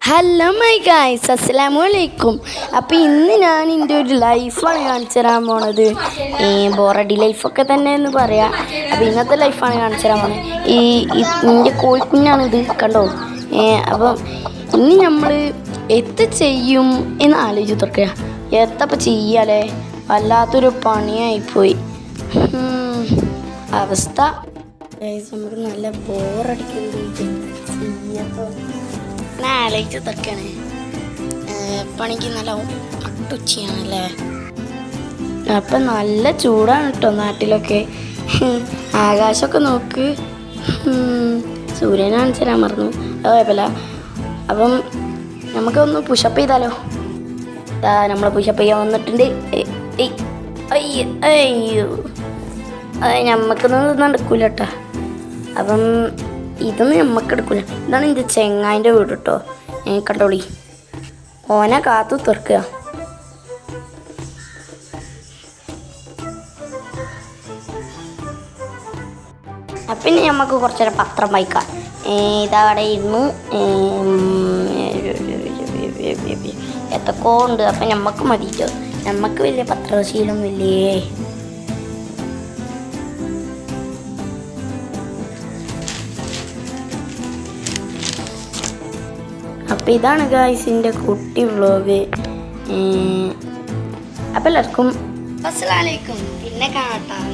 Hello my guys, അസ്സലാമു അലൈക്കും. അപ്പോൾ ഇന്ന് ഞാൻ എൻ്റെ ഒരു ലൈഫാണ് കാണിച്ചു തരാൻ പോണത്. ബോറടി ലൈഫൊക്കെ തന്നെ എന്ന് പറയാം. അപ്പോൾ ഇന്നത്തെ ലൈഫാണ് കാണിച്ചു തരാൻ പോണത്. എൻ്റെ കോഴിക്കുഞ്ഞാണിത്, കണ്ടോ. അപ്പം ഇനി നമ്മൾ എത്ത് ചെയ്യും എന്ന് ആലോചിച്ച് തുറക്കുക. എത്തപ്പം ചെയ്യാലേ, വല്ലാത്തൊരു പണിയായിപ്പോയി അവസ്ഥ. നമുക്ക് നല്ല ബോറടിക്കുന്നത് ചെയ്യാത്തോ ആലോചിച്ച് തൊക്കെയാണ്. പണിക്ക് നല്ല അട്ടുച്ചയാണല്ലേ. അപ്പം നല്ല ചൂടാണ് കേട്ടോ നാട്ടിലൊക്കെ. ആകാശമൊക്കെ നോക്ക്, സൂര്യനെ കാണിച്ചു തരാൻ മറന്നു, അത് കുഴപ്പമില്ല. അപ്പം നമുക്കൊന്ന് പുഷപ്പ് ചെയ്താലോ. നമ്മൾ പുഷപ്പ് ചെയ്യാൻ വന്നിട്ടുണ്ട്. അയ്യോ ഞമ്മക്കൊന്നും നടക്കൂല കേട്ടോ. അപ്പം ഇതൊന്നും നമുക്ക് എടുക്കില്ല. ഇതാണ് എൻ്റെ ചെങ്ങായിൻ്റെ വീട് കേട്ടോ. കണ്ടോളി, ഓനെ കാത്തു തുറക്കുക. അപ്പം ഇനി നമുക്ക് കുറച്ച് നേരം പത്രം വായിക്കാം. ഇതവിടെ ഇരുന്നു എത്തൊക്കെ ഉണ്ട്. അപ്പം നമുക്ക് മതിട്ടോ, നമുക്ക് വലിയ പത്രശീലം വലിയേ. അപ്പം ഇതാണ് ഗായ്സിൻ്റെ കുട്ടി വ്ളോഗ്. അപ്പം എല്ലാവർക്കും അസ്സലാമു അലൈക്കും, പിന്നെ കാണാം.